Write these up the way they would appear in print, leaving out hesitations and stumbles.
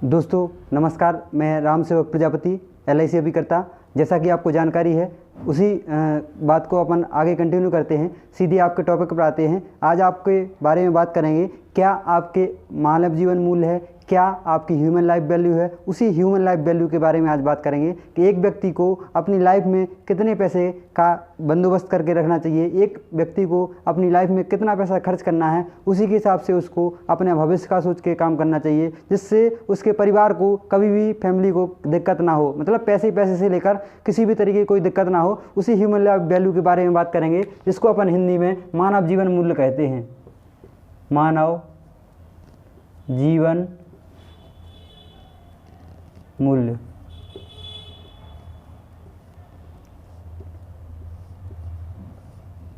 दोस्तों नमस्कार, मैं राम सेवक प्रजापति LIC अभिकर्ता। जैसा कि आपको जानकारी है उसी बात को अपन आगे कंटिन्यू करते हैं, सीधे आपके टॉपिक पर आते हैं। आज आपके बारे में बात करेंगे, क्या आपके मानव जीवन मूल्य है, क्या आपकी ह्यूमन लाइफ वैल्यू है। उसी ह्यूमन लाइफ वैल्यू के बारे में आज बात करेंगे कि एक व्यक्ति को अपनी लाइफ में कितने पैसे का बंदोबस्त करके रखना चाहिए, एक व्यक्ति को अपनी लाइफ में कितना पैसा खर्च करना है, उसी के हिसाब से उसको अपने भविष्य का सोच के काम करना चाहिए, जिससे उसके परिवार को कभी भी, फैमिली को दिक्कत ना हो। मतलब पैसे से लेकर किसी भी तरीके की कोई दिक्कत ना हो। उसी ह्यूमन लाइफ वैल्यू के बारे में बात करेंगे, जिसको अपन हिंदी में मानव जीवन मूल्य कहते हैं। मानव जीवन मूल्य।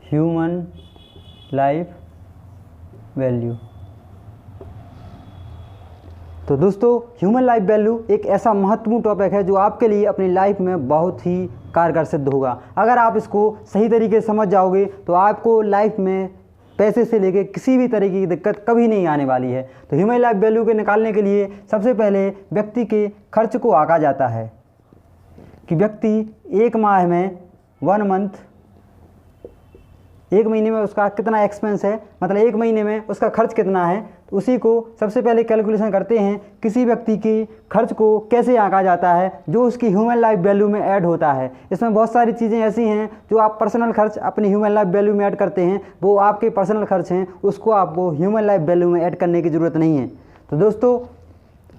Human life value. तो दोस्तों, ह्यूमन लाइफ वैल्यू एक ऐसा महत्वपूर्ण टॉपिक है जो आपके लिए अपनी लाइफ में बहुत ही कारगर सिद्ध होगा। अगर आप इसको सही तरीके से समझ जाओगे तो आपको लाइफ में पैसे से लेके किसी भी तरीके की दिक्कत कभी नहीं आने वाली है। तो ह्यूमन लाइफ वैल्यू के निकालने के लिए सबसे पहले व्यक्ति के खर्च को आंका जाता है कि व्यक्ति एक माह में 1 मंथ, एक महीने में उसका कितना एक्सपेंस है, मतलब एक महीने में उसका खर्च कितना है। तो उसी को सबसे पहले कैलकुलेशन करते हैं। किसी व्यक्ति की खर्च को कैसे आंका जाता है, जो उसकी ह्यूमन लाइफ वैल्यू में ऐड होता है। इसमें बहुत सारी चीज़ें ऐसी हैं जो आप पर्सनल खर्च अपनी ह्यूमन लाइफ वैल्यू में ऐड करते हैं, वो आपके पर्सनल खर्च हैं, उसको आपको ह्यूमन लाइफ वैल्यू में ऐड करने की ज़रूरत नहीं है। तो दोस्तों,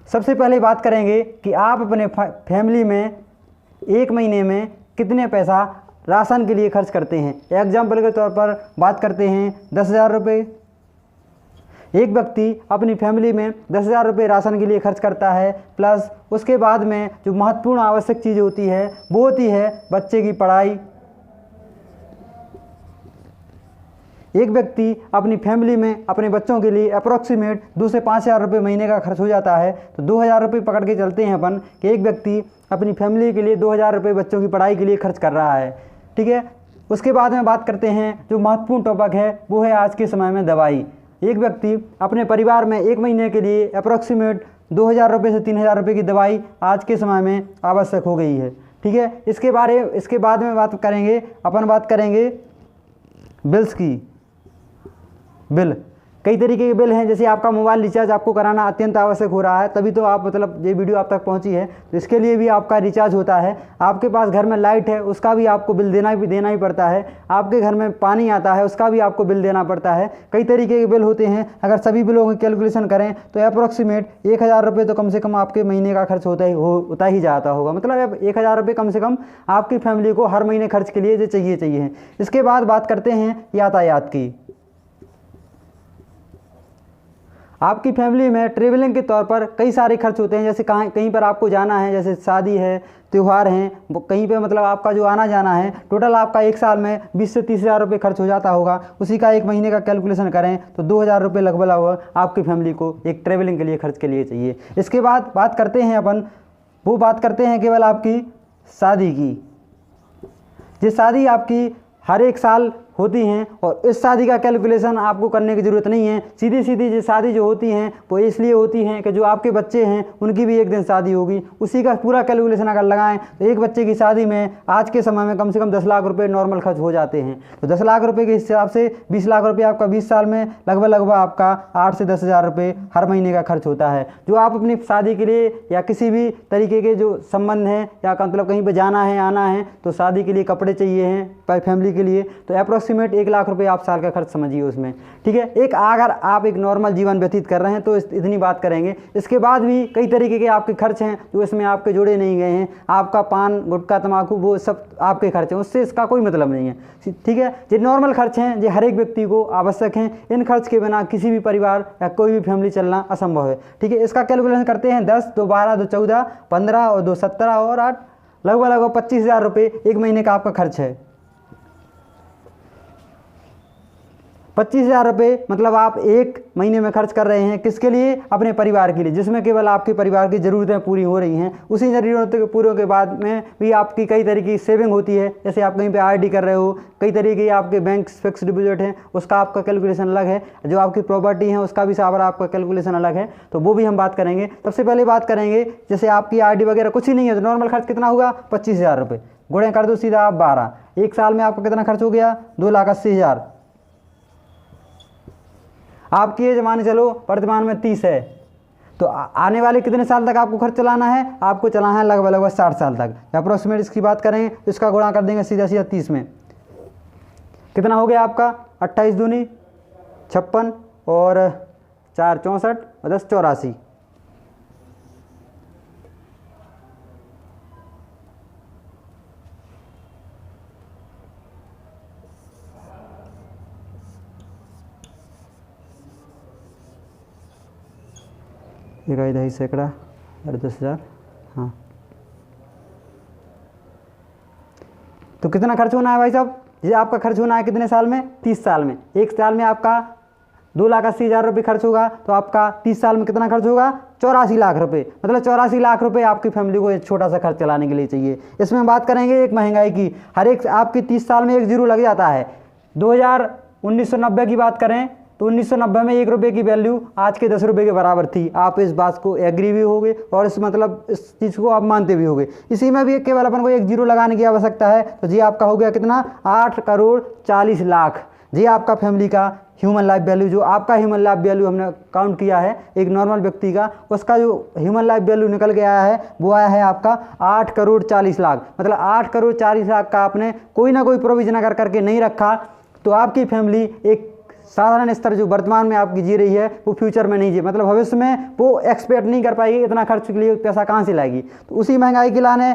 सबसे पहले बात करेंगे कि आप अपने फैमिली में एक महीने में कितने पैसा राशन के लिए खर्च करते हैं। एग्जाम्पल के तौर पर बात करते हैं 10,000 रुपये। एक व्यक्ति अपनी फैमिली में 10,000 रुपये राशन के लिए खर्च करता है, प्लस उसके बाद में जो महत्वपूर्ण आवश्यक चीज़ होती है वो होती है बच्चे की पढ़ाई। एक व्यक्ति अपनी फैमिली में अपने बच्चों के लिए अप्रॉक्सीमेट 2 से 5,000 रुपये महीने का खर्च हो जाता है। तो 2,000 रुपये पकड़ के चलते हैं अपन कि एक व्यक्ति अपनी फैमिली के लिए 2,000 रुपये बच्चों की पढ़ाई के लिए खर्च कर रहा है। ठीक है। उसके बाद में बात करते हैं, जो महत्वपूर्ण टॉपिक है वो है आज के समय में दवाई। एक व्यक्ति अपने परिवार में एक महीने के लिए अप्रॉक्सीमेट 2,000 रुपये से 3,000 रुपये की दवाई आज के समय में आवश्यक हो गई है। ठीक है। इसके बाद में बात करेंगे बिल्स की। बिल, कई तरीके के बिल हैं, जैसे आपका मोबाइल रिचार्ज आपको कराना अत्यंत आवश्यक हो रहा है, तभी तो आप ये वीडियो आप तक पहुंची है। तो इसके लिए भी आपका रिचार्ज होता है। आपके पास घर में लाइट है, उसका भी आपको बिल देना ही पड़ता है। आपके घर में पानी आता है, उसका भी आपको बिल देना पड़ता है। कई तरीके के बिल होते हैं। अगर सभी बिलों की कैलकुलेशन करें तो अप्रॉक्सीमेट 1,000 रुपये तो कम से कम आपके महीने का खर्च होता ही जाता होगा। मतलब अब 1,000 रुपये कम से कम आपकी फैमिली को हर महीने खर्च के लिए जो चाहिए। इसके बाद बात करते हैं यातायात की। आपकी फैमिली में ट्रेवलिंग के तौर पर कई सारे खर्च होते हैं, जैसे कहीं पर आपको जाना है, जैसे शादी है, त्यौहार हैं, कहीं पे मतलब आपका जो आना जाना है, टोटल आपका एक साल में 20 से 30,000 रुपये खर्च हो जाता होगा। उसी का एक महीने का कैलकुलेशन करें तो 2,000 रुपये लगभग आपकी फैमिली को एक ट्रेवलिंग के लिए खर्च के लिए चाहिए। इसके बाद बात करते हैं केवल आपकी शादी की। जिस शादी आपकी हर एक साल होती हैं, और इस शादी का कैलकुलेशन आपको करने की ज़रूरत नहीं है। सीधी ये शादी जो होती हैं वो इसलिए होती हैं कि जो आपके बच्चे हैं उनकी भी एक दिन शादी होगी। उसी का पूरा कैलकुलेशन अगर लगाएं तो एक बच्चे की शादी में आज के समय में कम से कम 10 लाख रुपए नॉर्मल खर्च हो जाते हैं। तो 10 लाख रुपए के हिसाब से 20 लाख रुपये आपका 20 साल में लगभग आपका 8 से 10,000 रुपये हर महीने का खर्च होता है, जो आप अपनी शादी के लिए या किसी भी तरीके के जो संबंध हैं या मतलब कहीं पर जाना है, आना है, तो शादी के लिए कपड़े चाहिए हैं फैमिली के लिए, तो अप्रॉक्सीमेट 1 लाख रुपए आप साल का खर्च समझिए उसमें। ठीक है। अगर आप एक नॉर्मल जीवन व्यतीत कर रहे हैं तो इतनी बात करेंगे। इसके बाद भी कई तरीके के आपके खर्च हैं जो इसमें आपके जोड़े नहीं गए हैं। आपका पान, गुटखा, तम्बाकू, वो सब आपके खर्च हैं, उससे इसका कोई मतलब नहीं है। ठीक है। जो नॉर्मल खर्च हैं जो हर एक व्यक्ति को आवश्यक हैं, इन खर्च के बिना किसी भी परिवार या कोई भी फैमिली चलना असंभव है। ठीक है। इसका कैलकुलेशन करते हैं 10, 2, 12, 2, 14, 15 और 2, 17 और 8, लगभग 25,000 रुपये एक महीने का आपका खर्च है। 25,000 रुपये मतलब आप एक महीने में खर्च कर रहे हैं किसके लिए? अपने परिवार के लिए, जिसमें केवल आपके परिवार की ज़रूरतें पूरी हो रही हैं। उसी ज़रूरतों के पूरे के बाद में भी आपकी कई तरीके की सेविंग होती है, जैसे आप कहीं पे आरडी कर रहे हो, कई तरीके की आपके बैंक फिक्स डिपॉजिट हैं, उसका आपका कैलकुलेशन अलग है, जो आपकी प्रॉपर्टी है उसका भी सारा आपका कैलकुलेशन अलग है, तो वो भी हम बात करेंगे। सबसे पहले बात करेंगे जैसे आपकी आरडी वगैरह कुछ ही नहीं है तो नॉर्मल खर्च कितना होगा? 25,000 रुपये, गुणे कर दो सीधा आप 12, एक साल में आपका कितना खर्च हो गया? 2,80,000। आपकी ये मान चलो वर्तमान में 30 है, तो आने वाले कितने साल तक आपको खर्च चलाना है? आपको चलाना है लगभग 60 साल तक। अप्रोक्सीमेट इसकी बात करें तो इसका गुणा कर देंगे सीधा सीधा 30 में, कितना हो गया आपका? 28 दूनी 56 और 4 64 और 10 84। इकाई दही सैकड़ा और 10,000। हाँ, तो कितना खर्च होना है भाई साहब? ये आपका खर्च होना है कितने साल में? 30 साल में। एक साल में आपका 2,80,000 रुपये खर्च होगा, तो आपका 30 साल में कितना खर्च होगा? 84 लाख रुपये। मतलब 84 लाख रुपये आपकी फैमिली को एक छोटा सा खर्च चलाने के लिए चाहिए। इसमें बात करेंगे एक महंगाई की, हर एक आपकी 30 साल में एक जीरो लग जाता है। 1990 की बात करें तो 1990 में 1 रुपये की वैल्यू आज के 10 रुपये के बराबर थी। आप इस बात को एग्री भी होगे और इस मतलब इस चीज़ को आप मानते भी होगे। इसी में भी केवल अपन को एक जीरो लगाने की आवश्यकता है, तो जी आपका हो गया कितना? 8 करोड़ 40 लाख। जी आपका फैमिली का ह्यूमन लाइफ वैल्यू, जो आपका ह्यूमन लाइफ वैल्यू हमने काउंट किया है एक नॉर्मल व्यक्ति का, उसका जो ह्यूमन लाइफ वैल्यू निकल के आया है वो आया है आपका 8 करोड़ 40 लाख। मतलब 8 करोड़ 40 लाख का आपने कोई ना कोई प्रोविजन अगर करके नहीं रखा तो आपकी फैमिली एक साधारण स्तर जो वर्तमान में आपकी जी रही है वो फ्यूचर में नहीं जी, मतलब भविष्य में वो एक्सपेक्ट नहीं कर पाएगी, इतना खर्च के लिए पैसा कहाँ से लाएगी। तो उसी महंगाई के लाने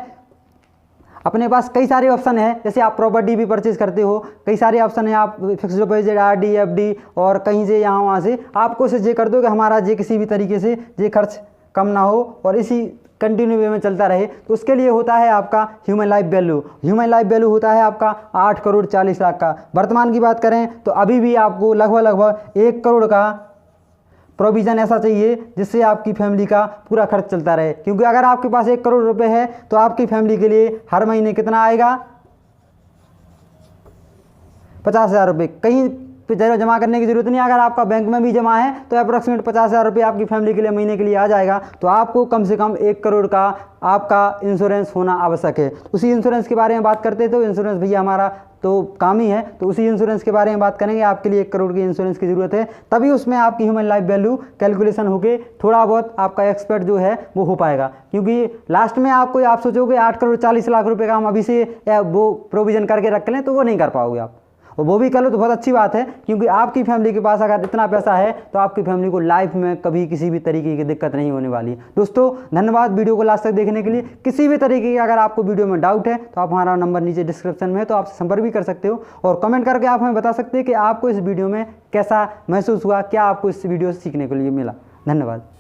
अपने पास कई सारे ऑप्शन है, जैसे आप प्रॉपर्टी भी परचेज करते हो, कई सारे ऑप्शन है, आप फिक्स डिपॉजिट, आरडी, एफडी और कहीं से यहाँ वहाँ से आप कोशिश ये कर दो कि हमारा ये किसी भी तरीके से ये खर्च कम ना हो और इसी कंटिन्यू वे में चलता रहे। तो उसके लिए होता है आपका human life value. Human life value होता है आपका 8 करोड़ 40 लाख का। वर्तमान की बात करें तो अभी भी आपको लगभग 1 करोड़ का प्रोविज़न ऐसा चाहिए जिससे आपकी फैमिली का पूरा खर्च चलता रहे, क्योंकि अगर आपके पास 1 करोड़ रुपए है तो आपकी फैमिली के लिए हर महीने कितना आएगा? 50,000 रुपये। कहीं पे जमा करने की जरूरत नहीं, अगर आपका बैंक में भी जमा है तो अप्रोक्सीमेट 50,000 रुपये आपकी फैमिली के लिए महीने के लिए आ जाएगा। तो आपको कम से कम 1 करोड़ का आपका इंश्योरेंस होना आवश्यक है। उसी इंश्योरेंस के बारे में बात करते तो इंश्योरेंस भैया हमारा तो काम ही है, तो उसी इंश्योरेंस के बारे में बात करेंगे। आपके लिए 1 करोड़ की इंश्योरेंस की ज़रूरत है, तभी उसमें आपकी ह्यूमन लाइफ वैल्यू कैलकुलेशन होके थोड़ा बहुत आपका एक्सपर्ट जो है वो हो पाएगा। क्योंकि लास्ट में आपको आप सोचोगे 8 करोड़ 40 लाख रुपए का हम अभी से वो प्रोविज़न करके रख लें, तो वो नहीं कर पाओगे आप, और वो भी कर लो तो बहुत अच्छी बात है, क्योंकि आपकी फैमिली के पास अगर इतना पैसा है तो आपकी फैमिली को लाइफ में कभी किसी भी तरीके की दिक्कत नहीं होने वाली। दोस्तों धन्यवाद वीडियो को लास्ट तक देखने के लिए। किसी भी तरीके की अगर आपको वीडियो में डाउट है तो आप हमारा नंबर नीचे डिस्क्रिप्शन में है, तो आप संपर्क भी कर सकते हो और कमेंट करके आप हमें बता सकते हैं कि आपको इस वीडियो में कैसा महसूस हुआ, क्या आपको इस वीडियो से सीखने के लिए मिला। धन्यवाद।